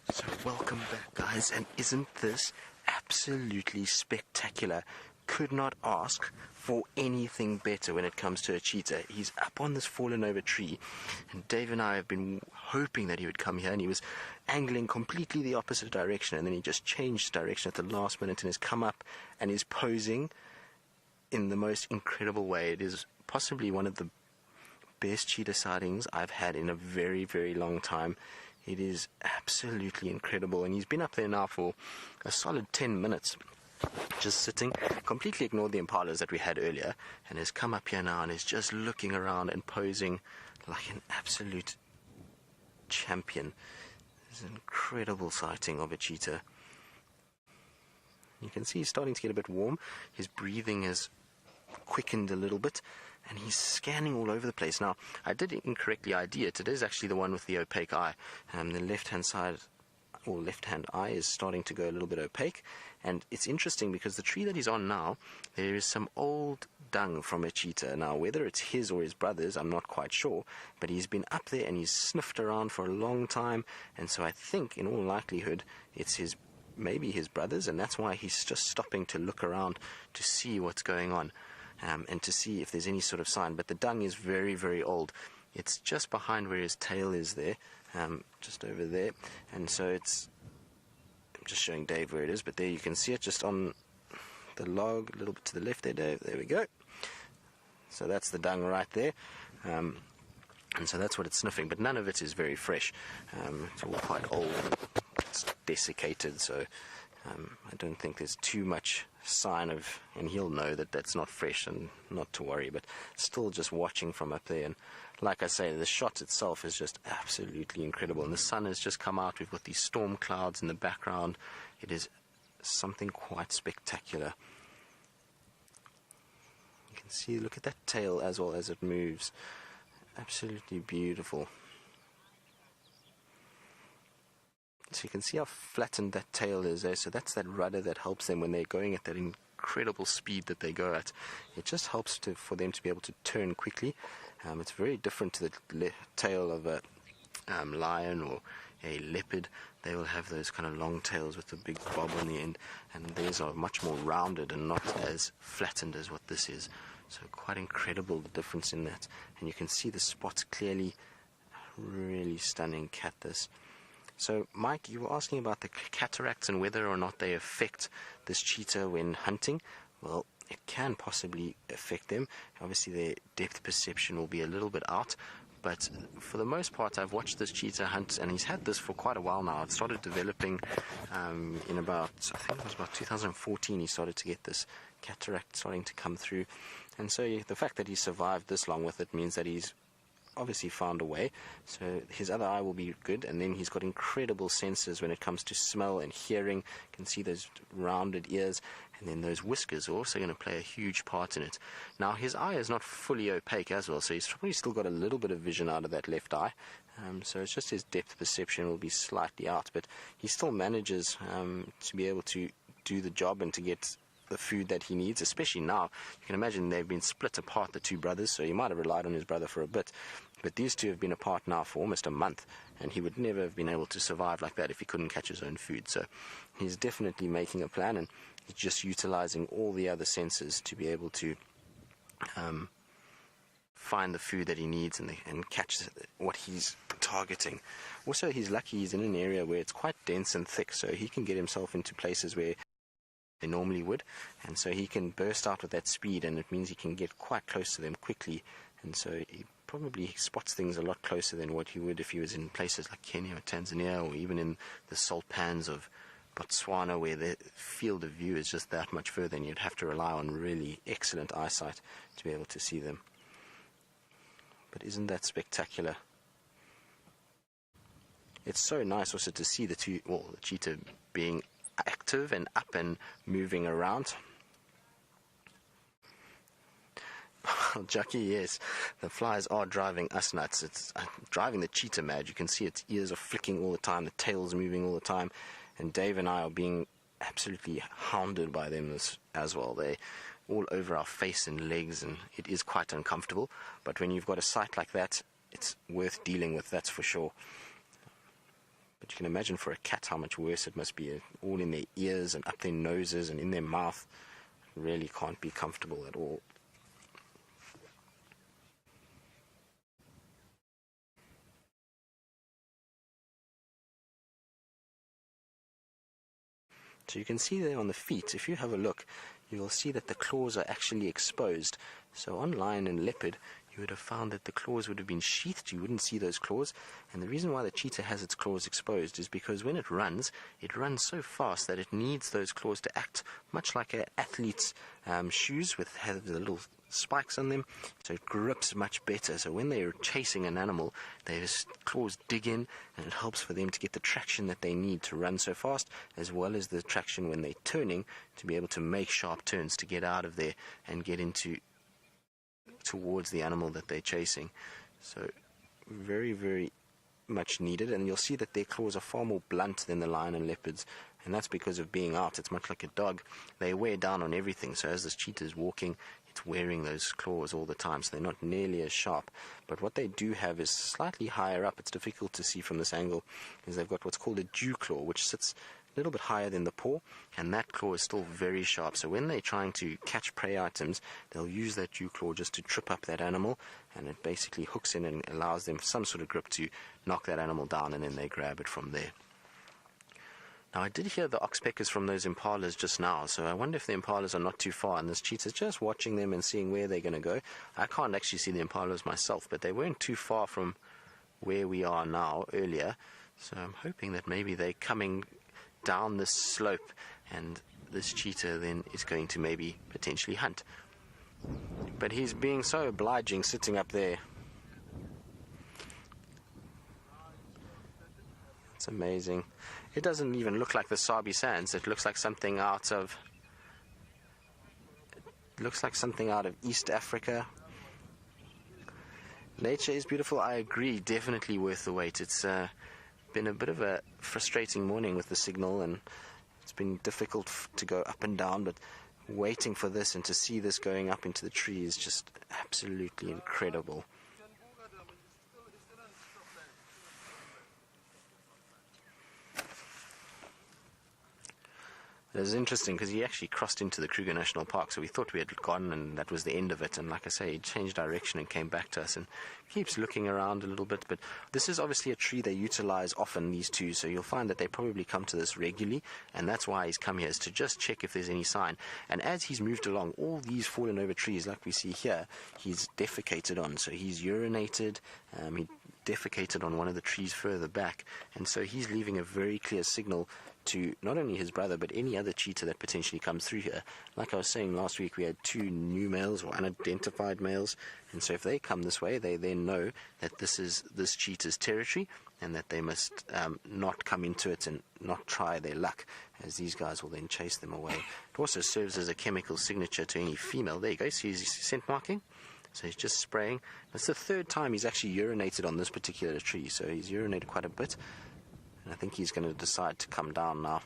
So welcome back, guys, and isn't this absolutely spectacular? Could not ask for anything better when it comes to a cheetah. He's up on this fallen over tree, and Dave and I have been hoping that he would come here, and he was angling completely the opposite direction, and then he just changed direction at the last minute and has come up and is posing in the most incredible way. It is possibly one of the best cheetah sightings I've had in a very, very long time. It is absolutely incredible, and he's been up there now for a solid 10 minutes, just sitting, completely ignored the impalas that we had earlier, and has come up here now and is just looking around and posing like an absolute champion. It's an incredible sighting of a cheetah. You can see he's starting to get a bit warm. His breathing has quickened a little bit, and he's scanning all over the place. Now, I did incorrectly ID it. It is actually the one with the opaque eye. The left-hand side, or left-hand eye, is starting to go a little bit opaque. And it's interesting because the tree that he's on now, there is some old dung from a cheetah. Now, whether it's his or his brother's, I'm not quite sure. But he's been up there and he's sniffed around for a long time. And so I think, in all likelihood, it's maybe his brother's. And that's why he's just stopping to look around to see what's going on. And to see if there's any sort of sign. But the dung is very, very old. It's just behind where his tail is there, just over there. And so I'm just showing Dave where it is, but there you can see it just on the log, a little bit to the left there, Dave. There we go. So that's the dung right there. And so that's what it's sniffing, but none of it is very fresh. It's all quite old. It's desiccated, so I don't think there's too much sign of, and he'll know that that's not fresh and not to worry, but still just watching from up there. And like I say, the shot itself is just absolutely incredible, and the sun has just come out. We've got these storm clouds in the background. It is something quite spectacular. You can see, look at that tail as well as it moves. Absolutely beautiful. So you can see how flattened that tail is there. So that's that rudder that helps them when they're going at that incredible speed that they go at. It just helps for them to be able to turn quickly. It's very different to the tail of a lion or a leopard. They will have those kind of long tails with a big bob on the end, and theirs are much more rounded and not as flattened as what this is. So quite incredible, the difference in that. And you can see the spots clearly. Really stunning cat, this. So, Mike, you were asking about the cataracts and whether or not they affect this cheetah when hunting. Well, it can possibly affect them. Obviously, their depth perception will be a little bit out. But for the most part, I've watched this cheetah hunt, and he's had this for quite a while now. It started developing in about, I think it was about 2014, he started to get this cataract starting to come through. And so the fact that he survived this long with it means that he's obviously found a way, so his other eye will be good, and then he's got incredible senses when it comes to smell and hearing. You can see those rounded ears, and then those whiskers are also going to play a huge part in it. Now, his eye is not fully opaque as well, so he's probably still got a little bit of vision out of that left eye, so it's just his depth perception will be slightly out, but he still manages to be able to do the job and to get the food that he needs, especially now. You can imagine they've been split apart, the two brothers, so he might have relied on his brother for a bit, but these two have been apart now for almost a month, and he would never have been able to survive like that if he couldn't catch his own food. So he's definitely making a plan, and he's just utilizing all the other senses to be able to find the food that he needs and catch what he's targeting. Also, he's lucky he's in an area where it's quite dense and thick, so he can get himself into places where they normally would, and so he can burst out with that speed, and it means he can get quite close to them quickly, and so he probably spots things a lot closer than what he would if he was in places like Kenya or Tanzania, or even in the salt pans of Botswana, where the field of view is just that much further, and you'd have to rely on really excellent eyesight to be able to see them. But isn't that spectacular? It's so nice also to see the cheetah being active and up and moving around. Jackie, yes, the flies are driving us nuts. It's driving the cheetah mad. You can see its ears are flicking all the time, the tail's moving all the time, and Dave and I are being absolutely hounded by them as well. They're all over our face and legs, and it is quite uncomfortable, but when you've got a sight like that, it's worth dealing with, that's for sure. But you can imagine for a cat how much worse it must be, all in their ears and up their noses and in their mouth. It really can't be comfortable at all. So you can see there on the feet, if you have a look, you will see that the claws are actually exposed. So on lion and leopard, you would have found that the claws would have been sheathed. You wouldn't see those claws. And the reason why the cheetah has its claws exposed is because when it runs so fast that it needs those claws to act much like an athlete's shoes with have the little spikes on them, so it grips much better. So when they're chasing an animal, their claws dig in, and it helps for them to get the traction that they need to run so fast, as well as the traction when they're turning to be able to make sharp turns to get out of there and get towards the animal that they're chasing. So very, very much needed. And you'll see that their claws are far more blunt than the lion and leopards, and that's because of being out. It's much like a dog. They wear down on everything, so as this cheetah is walking, it's wearing those claws all the time, so they're not nearly as sharp. But what they do have is slightly higher up, it's difficult to see from this angle, is they've got what's called a dew claw, which sits a little bit higher than the paw, and that claw is still very sharp. So when they're trying to catch prey items, they'll use that dew claw just to trip up that animal, and it basically hooks in and allows them some sort of grip to knock that animal down, and then they grab it from there. Now, I did hear the oxpeckers from those impalas just now, so I wonder if the impalas are not too far, and this cheetah's just watching them and seeing where they're going to go. I can't actually see the impalas myself, but they weren't too far from where we are now earlier, so I'm hoping that maybe they're coming down this slope, and this cheetah then is going to maybe potentially hunt. But he's being so obliging sitting up there. It's amazing. It doesn't even look like the Sabi Sands. It looks like something out of East Africa. Nature is beautiful, I agree, definitely worth the wait. It's been a bit of a frustrating morning with the signal, and it's been difficult to go up and down, but waiting for this and to see this going up into the tree is just absolutely incredible. It was interesting because he actually crossed into the Kruger National Park, so we thought we had gone and that was the end of it. And like I say, he changed direction and came back to us and keeps looking around a little bit. But this is obviously a tree they utilize often, these two, so you'll find that they probably come to this regularly, and that's why he's come here, is to just check if there's any sign. And as he's moved along, all these fallen over trees, like we see here, he's defecated on. So he's urinated, he defecated on one of the trees further back, and so he's leaving a very clear signal to not only his brother but any other cheetah that potentially comes through here. Like I was saying last week, we had 2 new males or unidentified males, and so if they come this way, they then know that this is this cheetah's territory and that they must not come into it and not try their luck, as these guys will then chase them away. It also serves as a chemical signature to any female. There you go, see his scent marking? So he's just spraying. That's the 3rd time he's actually urinated on this particular tree, so he's urinated quite a bit. I think he's going to decide to come down now.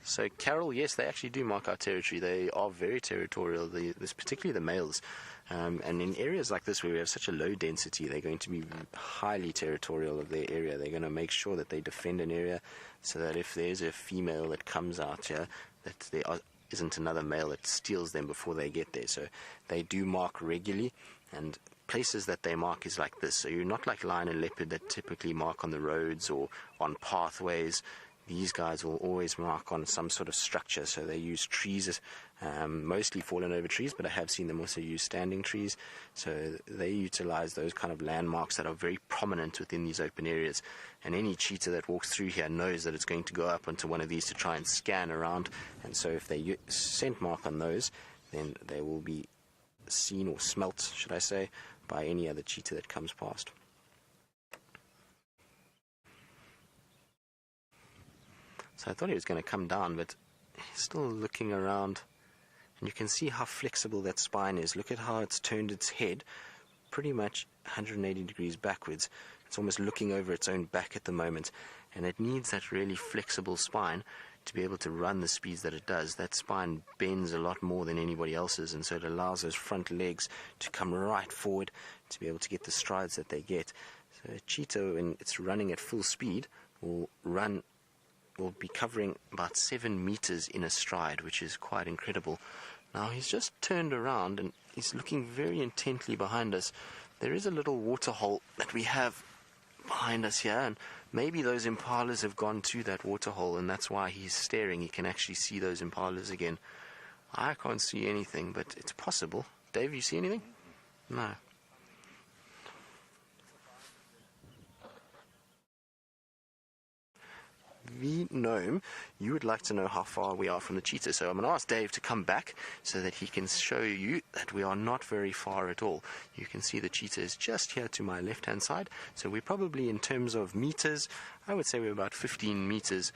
So Carol, yes, they actually do mark our territory. They are very territorial, particularly the males. And in areas like this where we have such a low density, they're going to be highly territorial of their area. They're going to make sure that they defend an area so that if there's a female that comes out here, that there isn't another male that steals them before they get there. So they do mark regularly, and places that they mark is like this. So you're not like lion and leopard that typically mark on the roads or on pathways. These guys will always mark on some sort of structure. So they use trees, mostly fallen over trees, but I have seen them also use standing trees. So they utilize those kind of landmarks that are very prominent within these open areas. And any cheetah that walks through here knows that it's going to go up onto one of these to try and scan around. And so if they scent mark on those, then they will be seen or smelt, should I say, by any other cheetah that comes past. So I thought he was going to come down, but he's still looking around, and you can see how flexible that spine is. Look at how it's turned its head pretty much 180 degrees backwards. It's almost looking over its own back at the moment, and it needs that really flexible spine to be able to run the speeds that it does. That spine bends a lot more than anybody else's, and so it allows those front legs to come right forward to be able to get the strides that they get. So a cheetah, when it's running at full speed, will be covering about 7 meters in a stride, which is quite incredible. Now he's just turned around and he's looking very intently behind us. There is a little water hole that we have behind us here, and maybe those impalas have gone to that water hole, and that's why he's staring. He can actually see those impalas again. I can't see anything, but it's possible. Dave, you see anything? No. The gnome, you would like to know how far we are from the cheetah, so I'm going to ask Dave to come back so that he can show you that we are not very far at all. You can see the cheetah is just here to my left hand side, so we're probably, in terms of meters, I would say we're about 15 meters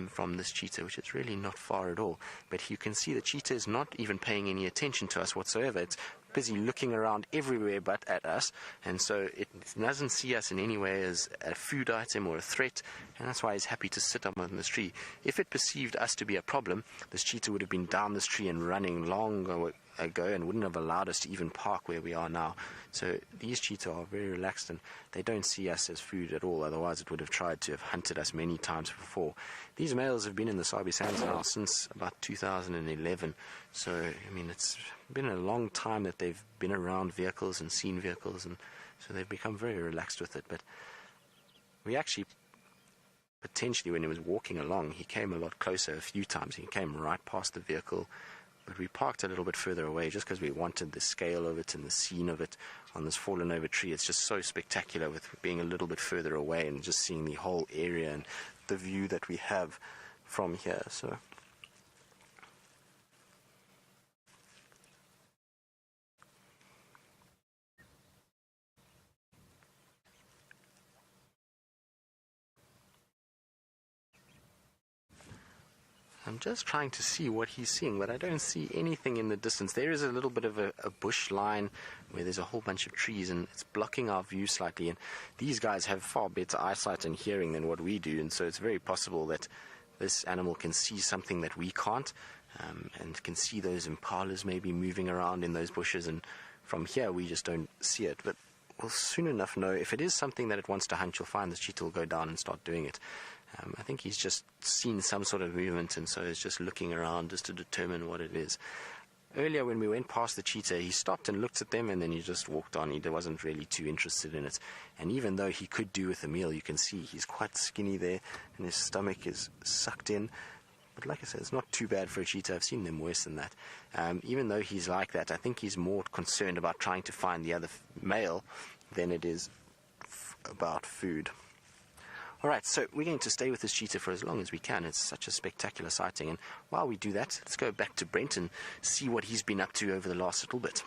from this cheetah, which is really not far at all. But you can see the cheetah is not even paying any attention to us whatsoever. It's busy looking around everywhere but at us, and so it doesn't see us in any way as a food item or a threat, and that's why it's happy to sit up on this tree. If it perceived us to be a problem, this cheetah would have been down this tree and running long ago and wouldn't have allowed us to even park where we are now. So these cheetah are very relaxed, and they don't see us as food at all, otherwise it would have tried to have hunted us many times before. These males have been in the Sabi Sands now since about 2011, so I mean it's been a long time that they've been around vehicles and seen vehicles, and so they've become very relaxed with it. But we actually, potentially, when he was walking along, he came a lot closer a few times. He came right past the vehicle, but we parked a little bit further away just because we wanted the scale of it and the scene of it on this fallen over tree. It's just so spectacular with being a little bit further away and just seeing the whole area and the view that we have from here. So I'm just trying to see what he's seeing, but I don't see anything in the distance. There is a little bit of a bush line where there's a whole bunch of trees, and it's blocking our view slightly. And these guys have far better eyesight and hearing than what we do, and so it's very possible that this animal can see something that we can't, and can see those impalas maybe moving around in those bushes, and from here we just don't see it. But we'll soon enough know. If it is something that it wants to hunt, you'll find this cheetah will go down and start doing it. I think he's just seen some sort of movement, and so he's just looking around just to determine what it is. Earlier when we went past the cheetah, he stopped and looked at them, and then he just walked on. He wasn't really too interested in it. And even though he could do with a meal, you can see he's quite skinny there, and his stomach is sucked in. But like I said, it's not too bad for a cheetah. I've seen them worse than that. Even though he's like that, I think he's more concerned about trying to find the other male than it is about food. Alright, so we're going to stay with this cheetah for as long as we can. It's such a spectacular sighting. And while we do that, let's go back to Brent and see what he's been up to over the last little bit.